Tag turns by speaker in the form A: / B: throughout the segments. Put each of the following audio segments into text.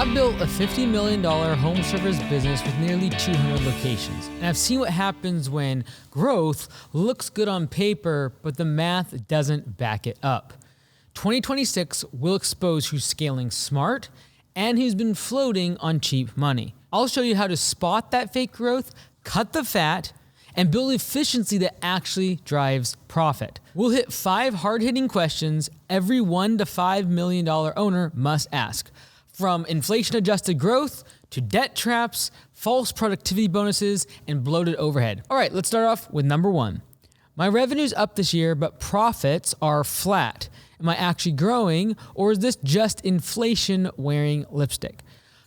A: I've built a $50 million home service business with nearly 200 locations, and I've seen what happens when growth looks good on paper, but the math doesn't back it up. 2026 will expose who's scaling smart and who's been floating on cheap money. I'll show you how to spot that fake growth, cut the fat, and build efficiency that actually drives profit. We'll hit 5 hard-hitting questions every $1 to $5 million owner must ask. From inflation-adjusted growth to debt traps, false productivity bonuses, and bloated overhead. All right, let's start off with number 1. My revenue's up this year, but profits are flat. Am I actually growing, or is this just inflation wearing lipstick?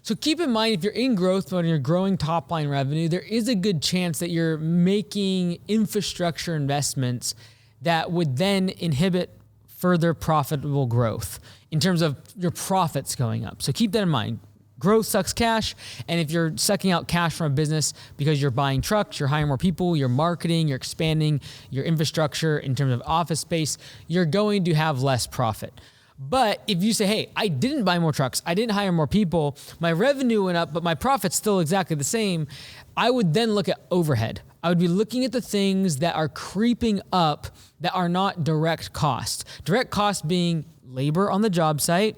A: So keep in mind, if you're in growth mode and you're growing top line revenue, there is a good chance that you're making infrastructure investments that would then inhibit further profitable growth in terms of your profits going up. So keep that in mind. Growth sucks cash, and if you're sucking out cash from a business because you're buying trucks, you're hiring more people, you're marketing, you're expanding your infrastructure in terms of office space, you're going to have less profit. But if you say, hey, I didn't buy more trucks, I didn't hire more people, my revenue went up, but my profit's still exactly the same, I would then look at overhead. I would be looking at the things that are creeping up that are not direct costs. Direct costs being labor on the job site,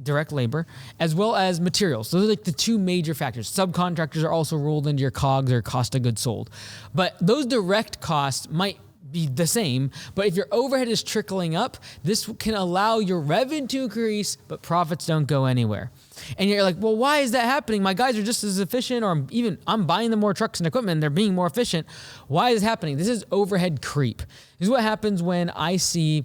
A: direct labor, as well as materials. Those are like the 2 major factors. Subcontractors are also rolled into your COGS or cost of goods sold. But those direct costs might be the same, but if your overhead is trickling up, this can allow your revenue to increase, but profits don't go anywhere. And you're like, well, why is that happening? My guys are just as efficient, or I'm buying them more trucks and equipment and they're being more efficient. Why is it happening? This is overhead creep. This is what happens when I see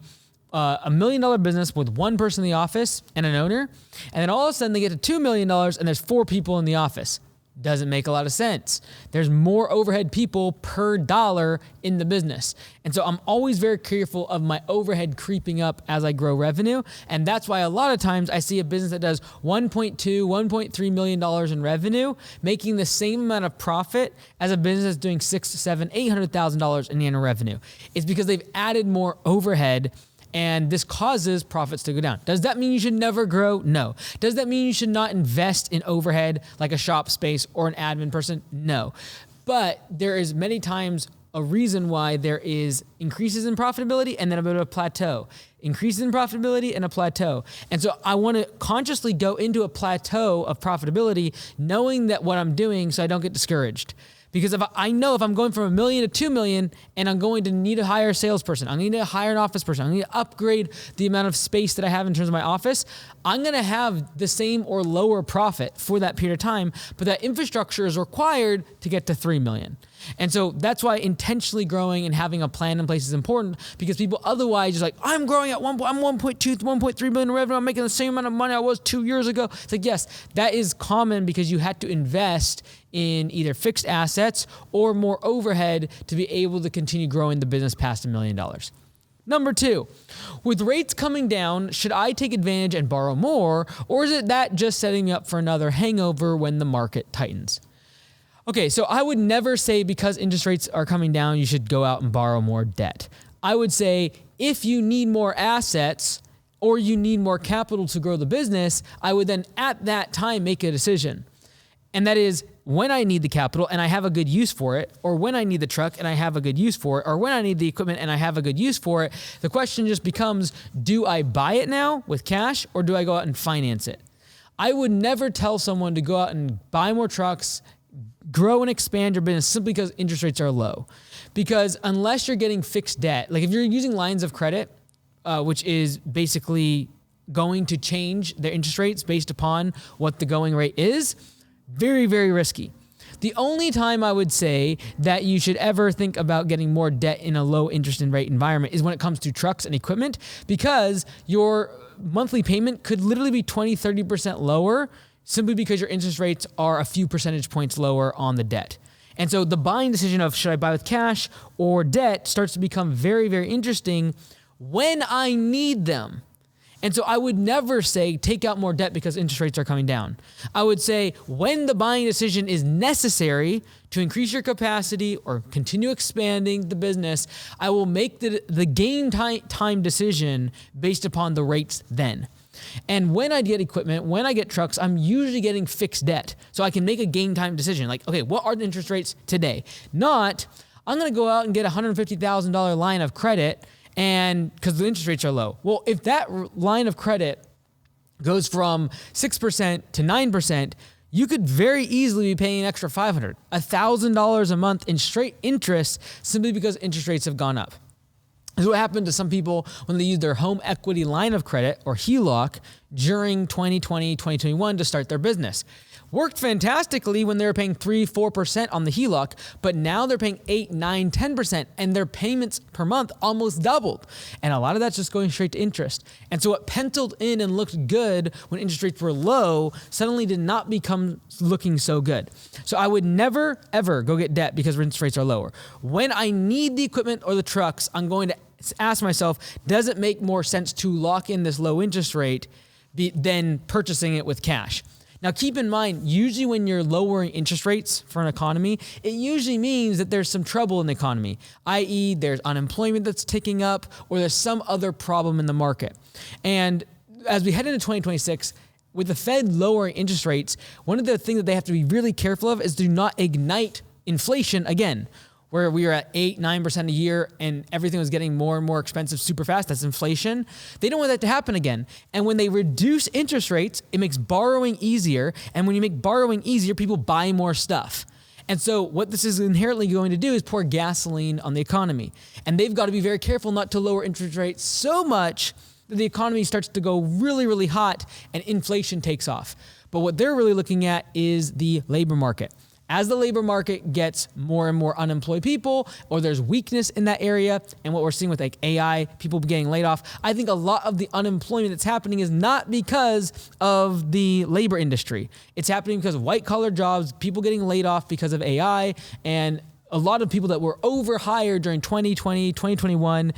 A: $1 million business with 1 person in the office and an owner, and then all of a sudden they get to $2 million and there's 4 people in the office. Doesn't make a lot of sense. There's more overhead people per dollar in the business. And so I'm always very careful of my overhead creeping up as I grow revenue. And that's why a lot of times I see a business that does $1.2, $1.3 million in revenue, making the same amount of profit as a business that's doing $600,000 to $700,000, $800,000 in annual revenue. It's because they've added more overhead, and this causes profits to go down. Does that mean you should never grow? No. Does that mean you should not invest in overhead like a shop space or an admin person? No. But there is many times a reason why there is increases in profitability and then a bit of a plateau. Increases in profitability and a plateau. And so I want to consciously go into a plateau of profitability knowing that what I'm doing so I don't get discouraged. Because if I know if I'm going from $1 million to 2 million and I'm going to need to hire a salesperson, I need to hire an office person, I need to upgrade the amount of space that I have in terms of my office, I'm going to have the same or lower profit for that period of time, but that infrastructure is required to get to 3 million. And so that's why intentionally growing and having a plan in place is important, because people otherwise just like, I'm growing at I'm 1.2 to 1.3 billion in revenue. I'm making the same amount of money I was 2 years ago. It's like, yes, that is common because you had to invest in either fixed assets or more overhead to be able to continue growing the business past $1 million. Number 2, with rates coming down, should I take advantage and borrow more, or is it that just setting me up for another hangover when the market tightens? Okay, so I would never say because interest rates are coming down, you should go out and borrow more debt. I would say if you need more assets or you need more capital to grow the business, I would then at that time make a decision. And that is when I need the capital and I have a good use for it, or when I need the truck and I have a good use for it, or when I need the equipment and I have a good use for it, the question just becomes, do I buy it now with cash or do I go out and finance it? I would never tell someone to go out and buy more trucks, grow and expand your business simply because interest rates are low. Because unless you're getting fixed debt, like if you're using lines of credit, which is basically going to change their interest rates based upon what the going rate is, very, very risky. The only time I would say that you should ever think about getting more debt in a low interest rate environment is when it comes to trucks and equipment, because your monthly payment could literally be 20, 30% lower simply because your interest rates are a few percentage points lower on the debt. And so the buying decision of should I buy with cash or debt starts to become very, very interesting when I need them. And so I would never say take out more debt because interest rates are coming down. I would say when the buying decision is necessary to increase your capacity or continue expanding the business, I will make the game time decision based upon the rates then. And when I get equipment, when I get trucks, I'm usually getting fixed debt. So I can make a game time decision. Like, okay, what are the interest rates today? Not, I'm going to go out and get a $150,000 line of credit and because the interest rates are low. Well, if that line of credit goes from 6% to 9%, you could very easily be paying an extra $500, $1,000 a month in straight interest simply because interest rates have gone up. This is what happened to some people when they used their home equity line of credit or HELOC during 2020, 2021 to start their business. Worked fantastically when they were paying 3-4% on the HELOC, but now they're paying 8-9-10% and their payments per month almost doubled. And a lot of that's just going straight to interest. And so what penciled in and looked good when interest rates were low suddenly did not become looking so good. So I would never, ever go get debt because interest rates are lower. When I need the equipment or the trucks, I'm going to ask myself, does it make more sense to lock in this low interest rate than purchasing it with cash? Now, keep in mind, usually when you're lowering interest rates for an economy, it usually means that there's some trouble in the economy, i.e. there's unemployment that's ticking up or there's some other problem in the market. And as we head into 2026, with the Fed lowering interest rates, one of the things that they have to be really careful of is to not ignite inflation again, where we were at 8-9% a year and everything was getting more and more expensive super fast. That's inflation. They don't want that to happen again. And when they reduce interest rates, it makes borrowing easier. And when you make borrowing easier, people buy more stuff. And so what this is inherently going to do is pour gasoline on the economy. And they've got to be very careful not to lower interest rates so much that the economy starts to go really, really hot and inflation takes off. But what they're really looking at is the labor market. As the labor market gets more and more unemployed people, or there's weakness in that area, and what we're seeing with like AI, people getting laid off, I think a lot of the unemployment that's happening is not because of the labor industry. It's happening because of white collar jobs, people getting laid off because of AI, and a lot of people that were overhired during 2020, 2021,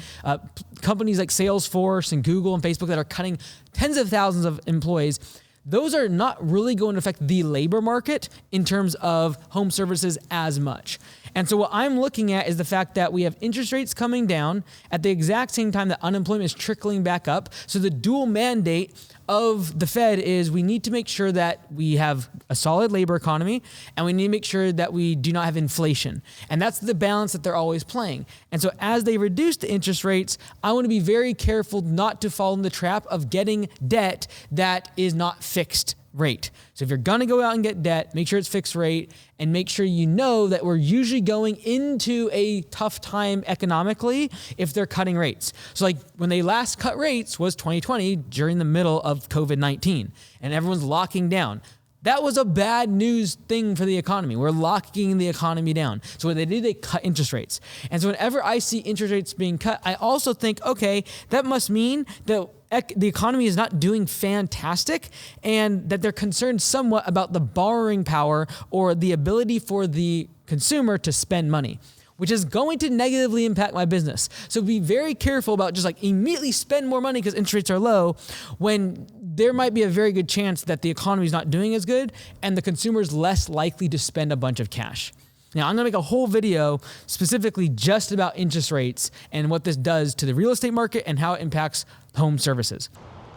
A: companies like Salesforce and Google and Facebook that are cutting tens of thousands of employees. Those are not really going to affect the labor market in terms of home services as much. And so what I'm looking at is the fact that we have interest rates coming down at the exact same time that unemployment is trickling back up. So the dual mandate of the Fed is we need to make sure that we have a solid labor economy and we need to make sure that we do not have inflation. And that's the balance that they're always playing. And so as they reduce the interest rates, I want to be very careful not to fall in the trap of getting debt that is not fixed rate. So if you're going to go out and get debt, make sure it's fixed rate and make sure you know that we're usually going into a tough time economically if they're cutting rates. So like when they last cut rates was 2020 during the middle of COVID-19 and everyone's locking down. That was a bad news thing for the economy. We're locking the economy down. So what they did, they cut interest rates. And so whenever I see interest rates being cut, I also think, okay, that must mean that the economy is not doing fantastic and that they're concerned somewhat about the borrowing power or the ability for the consumer to spend money, which is going to negatively impact my business. So be very careful about just like immediately spend more money because interest rates are low when there might be a very good chance that the economy is not doing as good and the consumer is less likely to spend a bunch of cash. Now, I'm going to make a whole video specifically just about interest rates and what this does to the real estate market and how it impacts home services.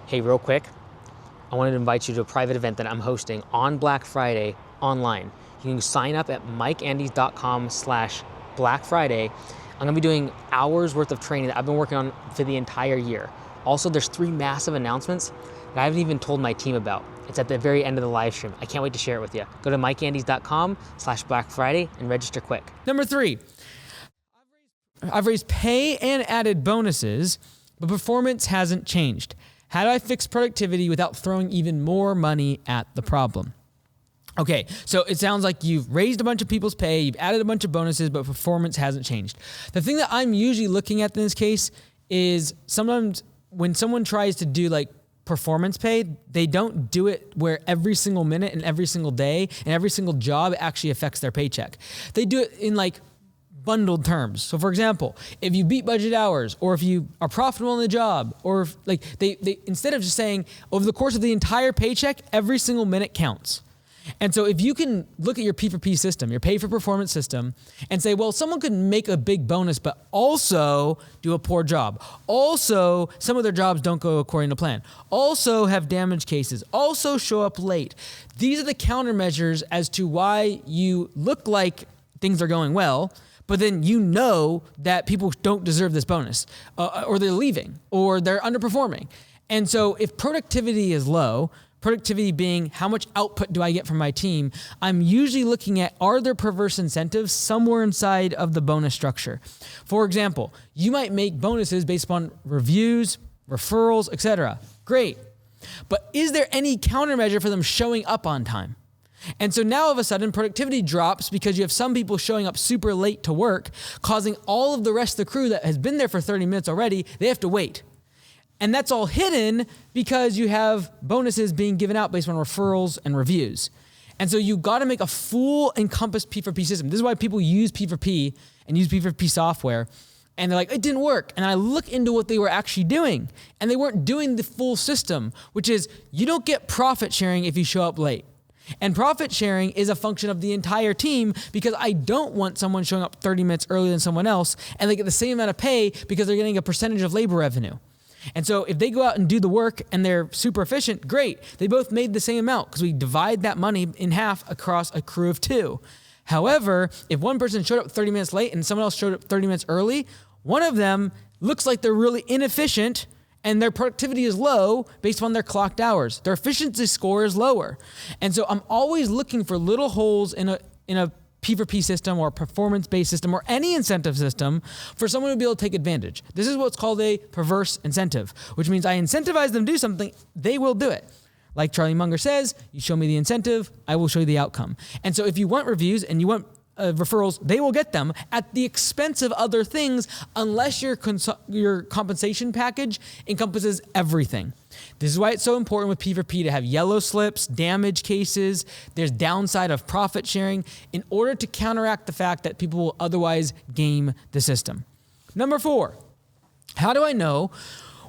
B: Hey, real quick, I wanted to invite you to a private event that I'm hosting on Black Friday online. You can sign up at mikeandys.com/Black Friday. I'm going to be doing hours worth of training that I've been working on for the entire year. Also, there's 3 massive announcements that I haven't even told my team about. It's at the very end of the live stream. I can't wait to share it with you. Go to mikeandys.com/Black Friday and register quick.
A: Number 3, I've raised pay and added bonuses, but performance hasn't changed. How do I fix productivity without throwing even more money at the problem? Okay, so it sounds like you've raised a bunch of people's pay, you've added a bunch of bonuses, but performance hasn't changed. The thing that I'm usually looking at in this case is sometimes when someone tries to do like performance pay, they don't do it where every single minute and every single day and every single job actually affects their paycheck. They do it in like bundled terms. So for example, if you beat budget hours or if you are profitable in the job or if, they instead of just saying over the course of the entire paycheck, every single minute counts. And so if you can look at your P4P system, your pay for performance system, and say, well, someone could make a big bonus, but also do a poor job. Also, some of their jobs don't go according to plan. Also have damage cases. Also show up late. These are the countermeasures as to why you look like things are going well, but then you know that people don't deserve this bonus, or they're leaving, or they're underperforming. And so if productivity is low, productivity being how much output do I get from my team, I'm usually looking at, are there perverse incentives somewhere inside of the bonus structure? For example, you might make bonuses based upon reviews, referrals, etc. Great. But is there any countermeasure for them showing up on time? And so now all of a sudden productivity drops because you have some people showing up super late to work, causing all of the rest of the crew that has been there for 30 minutes already, they have to wait. And that's all hidden because you have bonuses being given out based on referrals and reviews. And so you got to make a full encompassed P4P system. This is why people use P4P and use P4P software. And they're like, it didn't work. And I look into what they were actually doing. And they weren't doing the full system, which is you don't get profit sharing if you show up late. And profit sharing is a function of the entire team because I don't want someone showing up 30 minutes earlier than someone else and they get the same amount of pay because they're getting a percentage of labor revenue. And so if they go out and do the work and they're super efficient, great. They both made the same amount because we divide that money in half across a crew of two. However, if one person showed up 30 minutes late and someone else showed up 30 minutes early, one of them looks like they're really inefficient and their productivity is low based on their clocked hours. Their efficiency score is lower. And so I'm always looking for little holes in a P4P system or a performance-based system or any incentive system for someone to be able to take advantage. This is what's called a perverse incentive, which means I incentivize them to do something, they will do it. Like Charlie Munger says, you show me the incentive, I will show you the outcome. And so if you want reviews and you want referrals, they will get them at the expense of other things unless your compensation package encompasses everything. This is why it's so important with P4P to have yellow slips, damage cases, there's downside of profit sharing in order to counteract the fact that people will otherwise game the system. Number 4, how do I know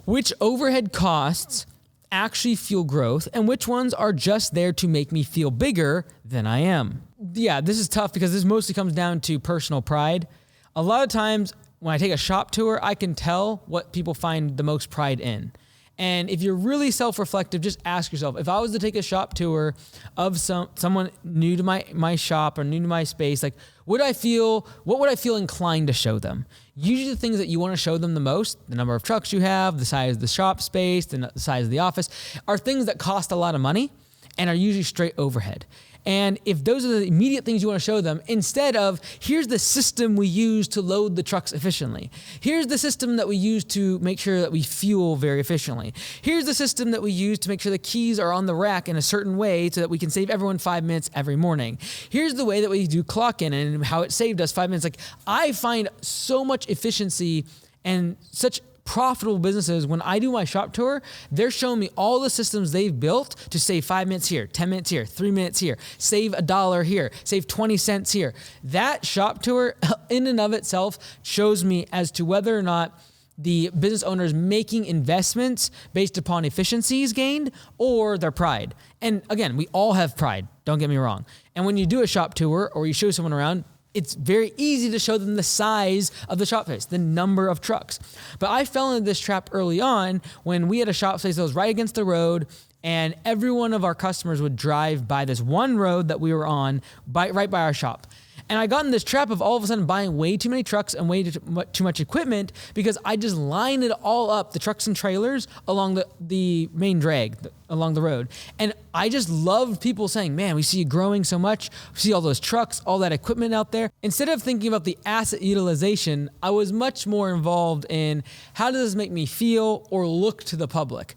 A: which overhead costs actually fuel growth and which ones are just there to make me feel bigger than I am? Yeah, this is tough because this mostly comes down to personal pride. A lot of times when I take a shop tour, I can tell what people find the most pride in. And if you're really self-reflective, just ask yourself, if I was to take a shop tour of someone new to my shop or new to my space, like what would I feel inclined to show them? Usually the things that you want to show them the most, the number of trucks you have, the size of the shop space, the size of the office, are things that cost a lot of money and are usually straight overhead. And if those are the immediate things you want to show them, instead of, here's the system we use to load the trucks efficiently. Here's the system that we use to make sure that we fuel very efficiently. Here's the system that we use to make sure the keys are on the rack in a certain way so that we can save everyone 5 minutes every morning. Here's the way that we do clock in and how it saved us 5 minutes. Like, I find so much efficiency and such profitable businesses, when I do my shop tour, they're showing me all the systems they've built to save 5 minutes here, 10 minutes here, 3 minutes here, save $1 here, save 20 cents here. That shop tour in and of itself shows me as to whether or not the business owner is making investments based upon efficiencies gained or their pride. And again, we all have pride, don't get me wrong. And when you do a shop tour or you show someone around, it's very easy to show them the size of the shop space, the number of trucks. But I fell into this trap early on when we had a shop space that was right against the road, and every one of our customers would drive by this one road that we were on right by our shop. And I got in this trap of all of a sudden buying way too many trucks and way too much equipment because I just lined it all up, the trucks and trailers, along the main drag along the road. And I just loved people saying, man, we see you growing so much. We see all those trucks, all that equipment out there. Instead of thinking about the asset utilization, I was much more involved in how does this make me feel or look to the public.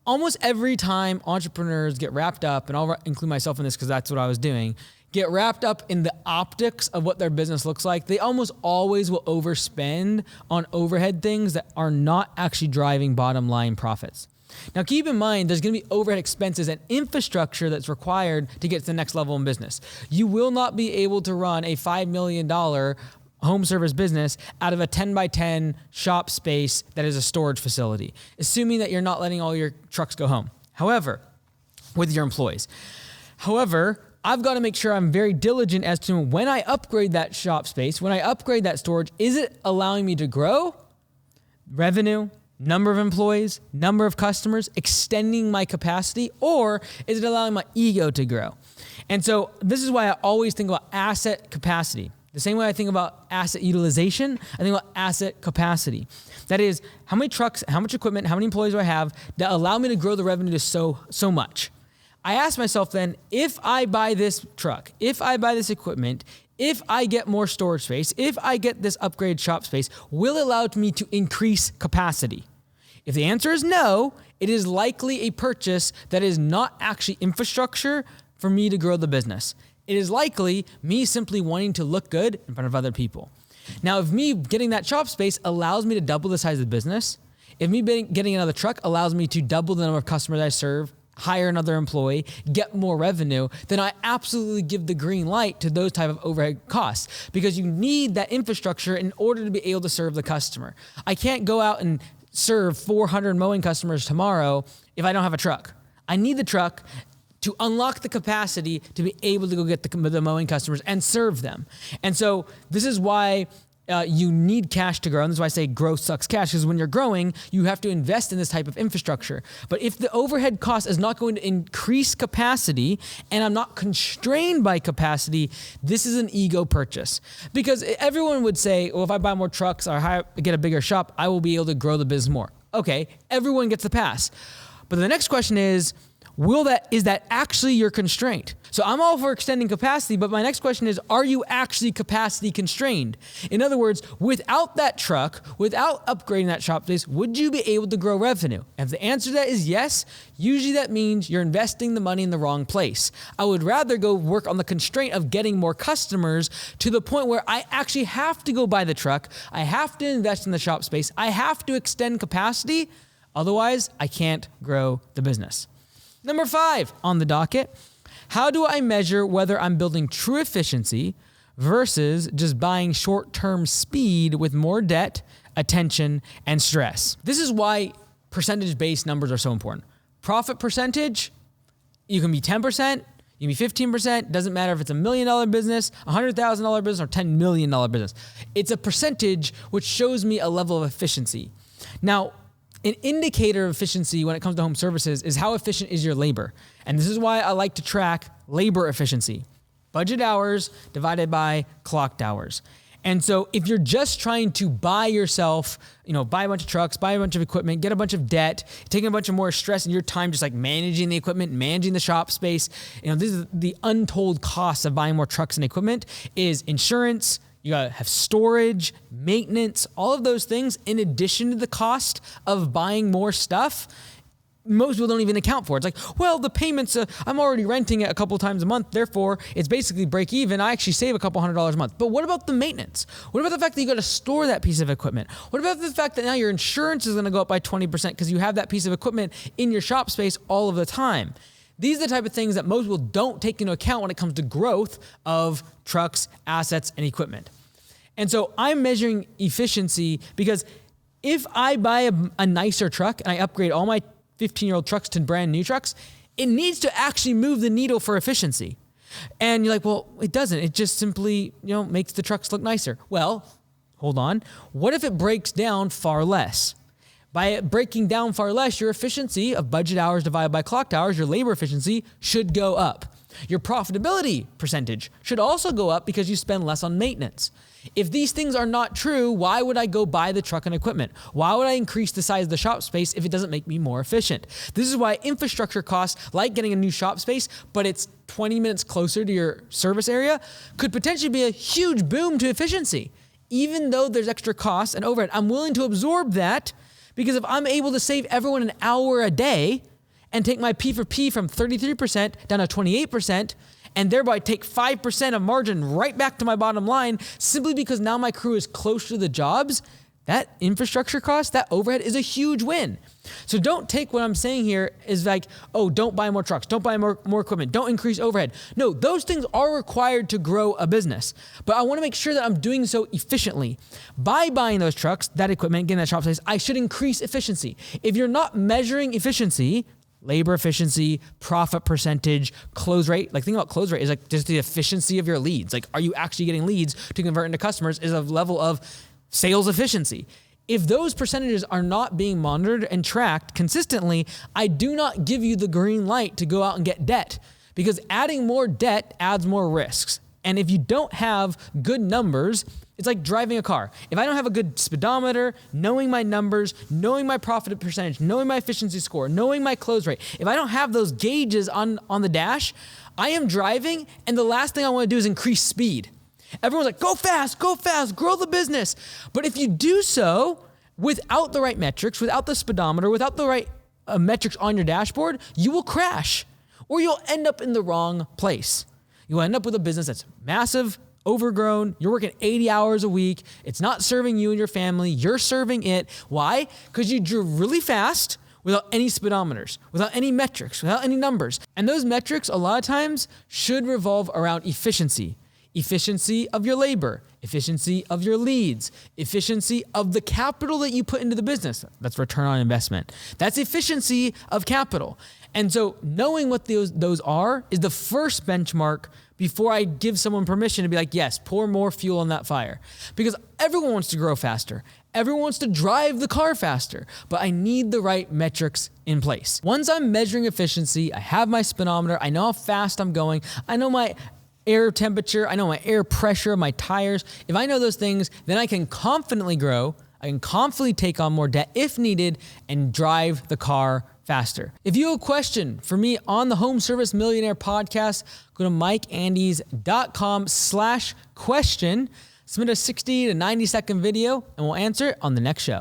A: Almost every time entrepreneurs get wrapped up, and I'll include myself in this because that's what I was doing, get wrapped up in the optics of what their business looks like, they almost always will overspend on overhead things that are not actually driving bottom line profits. Now, keep in mind, there's going to be overhead expenses and infrastructure that's required to get to the next level in business. You will not be able to run a $5 million home service business out of a 10 by 10 shop space that is a storage facility, assuming that you're not letting all your trucks go home. However, with your employees, However, I've got to make sure I'm very diligent as to when I upgrade that shop space, when I upgrade that storage, is it allowing me to grow revenue, number of employees, number of customers, extending my capacity, or is it allowing my ego to grow? And so this is why I always think about asset capacity. The same way I think about asset utilization, I think about asset capacity. That is, how many trucks, how much equipment, how many employees do I have that allow me to grow the revenue to so much? I ask myself then, if I buy this truck, if I buy this equipment, if I get more storage space, if I get this upgraded shop space, will it allow me to increase capacity? If the answer is no, it is likely a purchase that is not actually infrastructure for me to grow the business. It is likely me simply wanting to look good in front of other people. Now, if me getting that shop space allows me to double the size of the business, if me getting another truck allows me to double the number of customers I serve, hire another employee, get more revenue, then I absolutely give the green light to those type of overhead costs, because you need that infrastructure in order to be able to serve the customer. I can't go out and serve 400 mowing customers tomorrow if I don't have a truck. I need the truck to unlock the capacity to be able to go get the mowing customers and serve them. And so this is why you need cash to grow. And this is why I say growth sucks cash, because when you're growing, you have to invest in this type of infrastructure. But if the overhead cost is not going to increase capacity and I'm not constrained by capacity, this is an ego purchase. Because everyone would say, well, if I buy more trucks or get a bigger shop, I will be able to grow the business more. Okay, everyone gets the pass. But the next question is that actually your constraint? So I'm all for extending capacity, but my next question is, are you actually capacity constrained? In other words, without that truck, without upgrading that shop space, would you be able to grow revenue? And if the answer to that is yes, usually that means you're investing the money in the wrong place. I would rather go work on the constraint of getting more customers to the point where I actually have to go buy the truck, I have to invest in the shop space, I have to extend capacity, otherwise I can't grow the business. Number 5 on the docket, how do I measure whether I'm building true efficiency versus just buying short-term speed with more debt, attention, and stress? This is why percentage-based numbers are so important. Profit percentage, you can be 10%, you can be 15%, doesn't matter if it's $1 million business, $100,000 business, or $10 million business. It's a percentage which shows me a level of efficiency. Now, an indicator of efficiency when it comes to home services is how efficient is your labor. And this is why I like to track labor efficiency. Budget hours divided by clocked hours. And so if you're just trying to buy yourself, buy a bunch of trucks, buy a bunch of equipment, get a bunch of debt, taking a bunch of more stress in your time just like managing the equipment, managing the shop space, this is the untold cost of buying more trucks and equipment is insurance. You gotta have storage, maintenance, all of those things in addition to the cost of buying more stuff. Most people don't even account for it. It's like, well, the payments, I'm already renting it a couple times a month, therefore it's basically break even. I actually save a couple $100 a month. But what about the maintenance? What about the fact that you gotta store that piece of equipment? What about the fact that now your insurance is gonna go up by 20% because you have that piece of equipment in your shop space all of the time? These are the type of things that most people don't take into account when it comes to growth of trucks, assets, and equipment. And so I'm measuring efficiency because if I buy a nicer truck and I upgrade all my 15-year-old trucks to brand new trucks, it needs to actually move the needle for efficiency. And you're like, well, it doesn't. It just simply, makes the trucks look nicer. Well, hold on. What if it breaks down far less? By it breaking down far less, your efficiency of budget hours divided by clocked hours, your labor efficiency should go up. Your profitability percentage should also go up because you spend less on maintenance. If these things are not true, why would I go buy the truck and equipment? Why would I increase the size of the shop space if it doesn't make me more efficient? This is why infrastructure costs, like getting a new shop space, but it's 20 minutes closer to your service area, could potentially be a huge boom to efficiency. Even though there's extra costs and overhead, I'm willing to absorb that because if I'm able to save everyone an hour a day and take my P for P from 33% down to 28%, and thereby take 5% of margin right back to my bottom line simply because now my crew is closer to the jobs, that infrastructure cost, that overhead is a huge win. So don't take what I'm saying here as like, oh, don't buy more trucks, don't buy more equipment, don't increase overhead. No, those things are required to grow a business. But I want to make sure that I'm doing so efficiently. By buying those trucks, that equipment, getting that shop space, I should increase efficiency. If you're not measuring efficiency, labor efficiency, profit percentage, close rate. Like think about close rate is like just the efficiency of your leads. Like, are you actually getting leads to convert into customers is a level of sales efficiency. If those percentages are not being monitored and tracked consistently, I do not give you the green light to go out and get debt, because adding more debt adds more risks. And if you don't have good numbers, it's like driving a car. If I don't have a good speedometer, knowing my numbers, knowing my profit percentage, knowing my efficiency score, knowing my close rate, if I don't have those gauges on the dash, I am driving and the last thing I want to do is increase speed. Everyone's like, go fast, grow the business. But if you do so without the right metrics, without the speedometer, without the right metrics on your dashboard, you will crash or you'll end up in the wrong place. You'll end up with a business that's massive, overgrown. You're working 80 hours a week. It's not serving you and your family. You're serving it. Why? Because you drew really fast without any speedometers, without any metrics, without any numbers. And those metrics a lot of times should revolve around efficiency. Efficiency of your labor, efficiency of your leads, efficiency of the capital that you put into the business. That's return on investment. That's efficiency of capital. And so knowing what those are is the first benchmark before I give someone permission to be like, yes, pour more fuel on that fire. Because everyone wants to grow faster. Everyone wants to drive the car faster, but I need the right metrics in place. Once I'm measuring efficiency, I have my speedometer, I know how fast I'm going, I know my air temperature, I know my air pressure, my tires. If I know those things, then I can confidently grow. I can confidently take on more debt if needed and drive the car faster. If you have a question for me on the Home Service Millionaire podcast, go to mikeandys.com/question, submit a 60 to 90 second video, and we'll answer it on the next show.